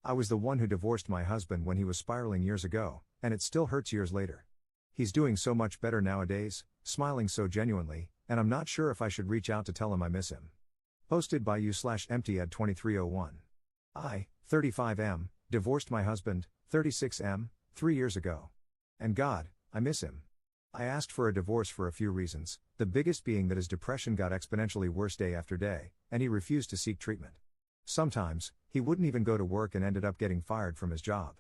I was the one who divorced my husband when he was spiraling years ago, and it still hurts years later. He's doing so much better nowadays, smiling so genuinely, and I'm not sure if I should reach out to tell him I miss him. Posted by you/emptyad2301. I, 35M, divorced my husband, 36M, 3 years ago. And God, I miss him. I asked for a divorce for a few reasons, the biggest being that his depression got exponentially worse day after day, and he refused to seek treatment. Sometimes, he wouldn't even go to work and ended up getting fired from his job.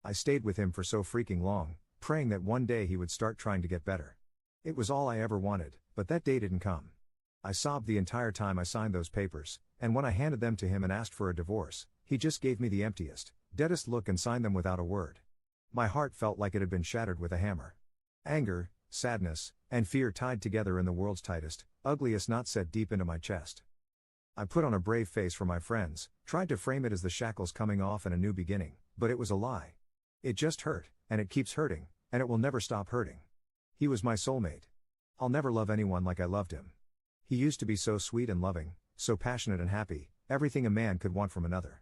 I stayed with him for so freaking long, praying that one day he would start trying to get better. It was all I ever wanted, but that day didn't come. I sobbed the entire time I signed those papers, and when I handed them to him and asked for a divorce, he just gave me the emptiest, deadest look and signed them without a word. My heart felt like it had been shattered with a hammer. Anger, sadness, and fear tied together in the world's tightest, ugliest knot set deep into my chest. I put on a brave face for my friends, tried to frame it as the shackles coming off and a new beginning, but it was a lie. It just hurt, and it keeps hurting, and it will never stop hurting. He was my soulmate. I'll never love anyone like I loved him. He used to be so sweet and loving, so passionate and happy, everything a man could want from another.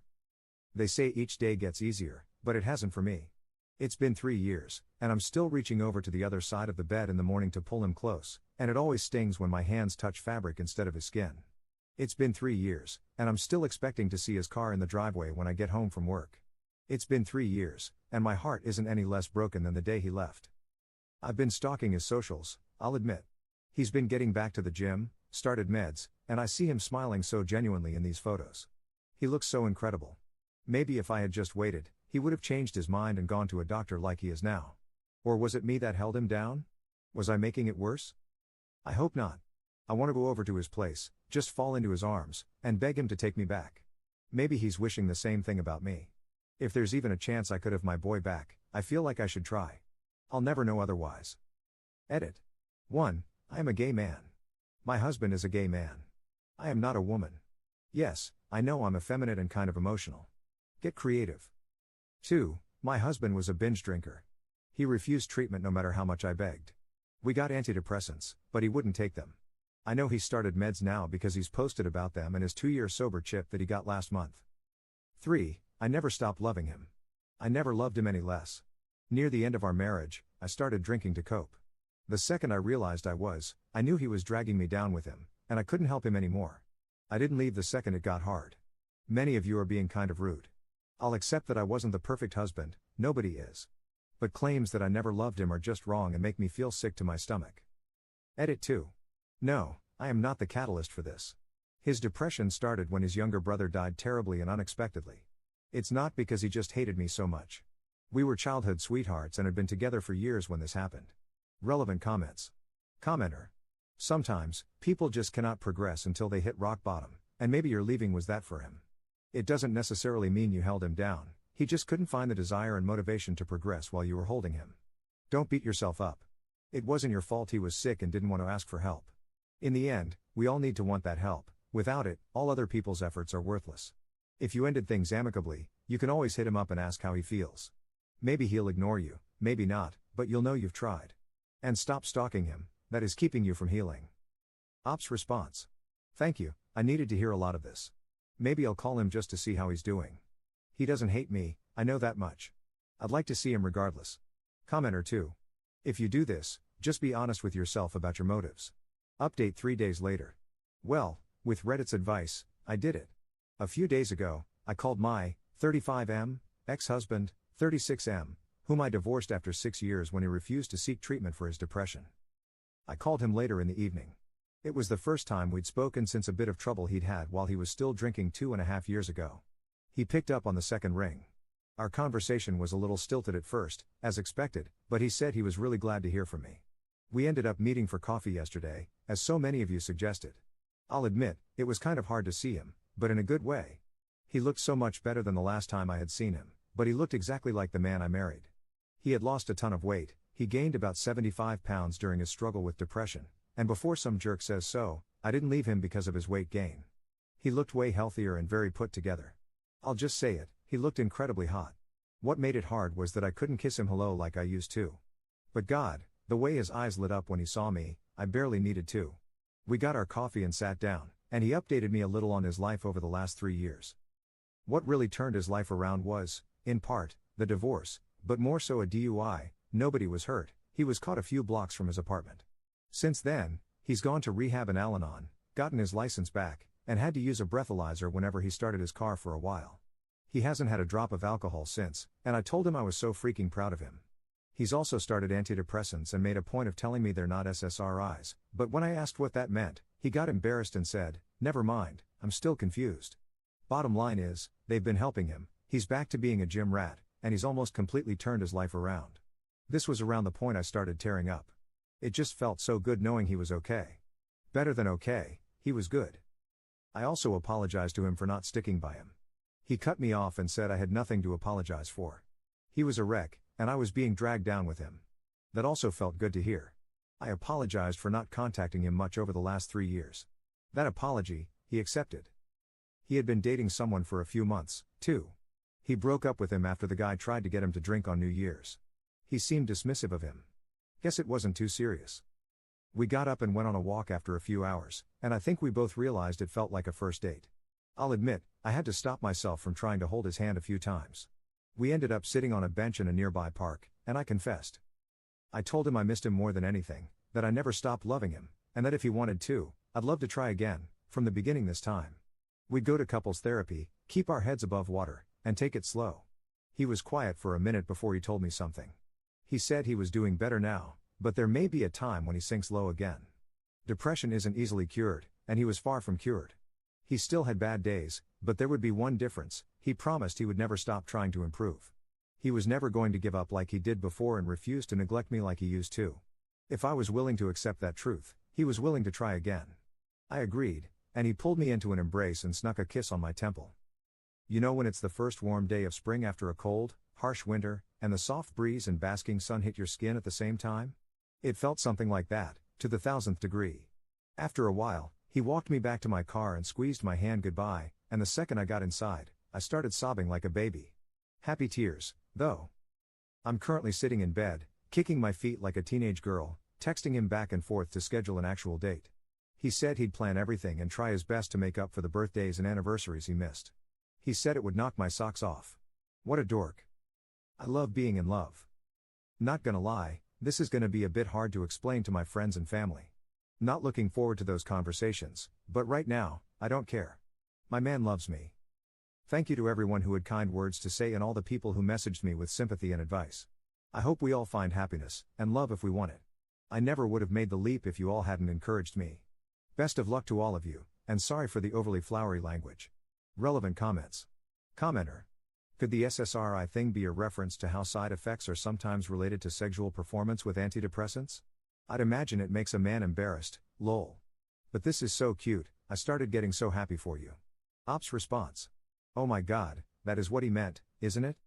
They say each day gets easier, but it hasn't for me. It's been 3 years, and I'm still reaching over to the other side of the bed in the morning to pull him close, and it always stings when my hands touch fabric instead of his skin. It's been 3 years, and I'm still expecting to see his car in the driveway when I get home from work. It's been 3 years, and my heart isn't any less broken than the day he left. I've been stalking his socials, I'll admit. He's been getting back to the gym, started meds, and I see him smiling so genuinely in these photos. He looks so incredible. Maybe if I had just waited, he would have changed his mind and gone to a doctor like he is now. Or was it me that held him down? Was I making it worse? I hope not. I want to go over to his place, just fall into his arms, and beg him to take me back. Maybe he's wishing the same thing about me. If there's even a chance I could have my boy back, I feel like I should try. I'll never know otherwise. Edit. 1. I am a gay man. My husband is a gay man. I am not a woman. Yes, I know I'm effeminate and kind of emotional. Get creative. 2. My husband was a binge drinker. He refused treatment no matter how much I begged. We got antidepressants, but he wouldn't take them. I know he started meds now because he's posted about them in his 2-year sober chip that he got last month. 3. I never stopped loving him. I never loved him any less. Near the end of our marriage, I started drinking to cope. The second I realized I knew he was dragging me down with him, and I couldn't help him anymore. I didn't leave the second it got hard. Many of you are being kind of rude. I'll accept that I wasn't the perfect husband, nobody is. But claims that I never loved him are just wrong and make me feel sick to my stomach. Edit 2. No, I am not the catalyst for this. His depression started when his younger brother died terribly and unexpectedly. It's not because he just hated me so much. We were childhood sweethearts and had been together for years when this happened. Relevant comments. Commenter. Sometimes, people just cannot progress until they hit rock bottom, and maybe your leaving was that for him. It doesn't necessarily mean you held him down, he just couldn't find the desire and motivation to progress while you were holding him. Don't beat yourself up. It wasn't your fault he was sick and didn't want to ask for help. In the end, we all need to want that help. Without it, all other people's efforts are worthless. If you ended things amicably, you can always hit him up and ask how he feels. Maybe he'll ignore you, maybe not, but you'll know you've tried. And stop stalking him, that is keeping you from healing. Ops response. Thank you, I needed to hear a lot of this. Maybe I'll call him just to see how he's doing. He doesn't hate me, I know that much. I'd like to see him regardless. Commenter 2. If you do this, just be honest with yourself about your motives. Update 3 days later. Well, with Reddit's advice, I did it. A few days ago, I called my 35M ex-husband, 36M, whom I divorced after 6 years when he refused to seek treatment for his depression. I called him later in the evening. It was the first time we'd spoken since a bit of trouble he'd had while he was still drinking 2.5 years ago. He picked up on the second ring. Our conversation was a little stilted at first, as expected, but he said he was really glad to hear from me. We ended up meeting for coffee yesterday, as so many of you suggested. I'll admit, it was kind of hard to see him, but in a good way. He looked so much better than the last time I had seen him, but he looked exactly like the man I married. He had lost a ton of weight, he gained about 75 pounds during his struggle with depression, and before some jerk says so, I didn't leave him because of his weight gain. He looked way healthier and very put together. I'll just say it, he looked incredibly hot. What made it hard was that I couldn't kiss him hello like I used to. But God, the way his eyes lit up when he saw me, I barely needed to. We got our coffee and sat down, and he updated me a little on his life over the last 3 years. What really turned his life around was, in part, the divorce, but more so a DUI. Nobody was hurt, he was caught a few blocks from his apartment. Since then, he's gone to rehab in Al-Anon, gotten his license back, and had to use a breathalyzer whenever he started his car for a while. He hasn't had a drop of alcohol since, and I told him I was so freaking proud of him. He's also started antidepressants and made a point of telling me they're not SSRIs, but when I asked what that meant, he got embarrassed and said, "Never mind, I'm still confused." Bottom line is, they've been helping him, he's back to being a gym rat, and he's almost completely turned his life around. This was around the point I started tearing up. It just felt so good knowing he was okay. Better than okay, he was good. I also apologized to him for not sticking by him. He cut me off and said I had nothing to apologize for. He was a wreck, and I was being dragged down with him. That also felt good to hear. I apologized for not contacting him much over the last 3 years. That apology, he accepted. He had been dating someone for a few months, too. He broke up with him after the guy tried to get him to drink on New Year's. He seemed dismissive of him. Guess it wasn't too serious. We got up and went on a walk after a few hours, and I think we both realized it felt like a first date. I'll admit, I had to stop myself from trying to hold his hand a few times. We ended up sitting on a bench in a nearby park, and I confessed. I told him I missed him more than anything, that I never stopped loving him, and that if he wanted to, I'd love to try again, from the beginning this time. We'd go to couples therapy, keep our heads above water, and take it slow. He was quiet for a minute before he told me something. He said he was doing better now, but there may be a time when he sinks low again. Depression isn't easily cured, and he was far from cured. He still had bad days, but there would be one difference: he promised he would never stop trying to improve. He was never going to give up like he did before and refuse to neglect me like he used to. If I was willing to accept that truth, he was willing to try again. I agreed, and he pulled me into an embrace and snuck a kiss on my temple. You know when it's the first warm day of spring after a cold, harsh winter, and the soft breeze and basking sun hit your skin at the same time? It felt something like that, to the 1000th degree. After a while, he walked me back to my car and squeezed my hand goodbye, and the second I got inside, I started sobbing like a baby. Happy tears, though. I'm currently sitting in bed, kicking my feet like a teenage girl, texting him back and forth to schedule an actual date. He said he'd plan everything and try his best to make up for the birthdays and anniversaries he missed. He said it would knock my socks off. What a dork. I love being in love. Not gonna lie, this is gonna be a bit hard to explain to my friends and family. Not looking forward to those conversations, but right now, I don't care. My man loves me. Thank you to everyone who had kind words to say and all the people who messaged me with sympathy and advice. I hope we all find happiness and love if we want it. I never would have made the leap if you all hadn't encouraged me. Best of luck to all of you, and sorry for the overly flowery language. Relevant comments. Commenter. Could the SSRI thing be a reference to how side effects are sometimes related to sexual performance with antidepressants? I'd imagine it makes a man embarrassed, lol. But this is so cute, I started getting so happy for you. Ops response. Oh my god, that is what he meant, isn't it?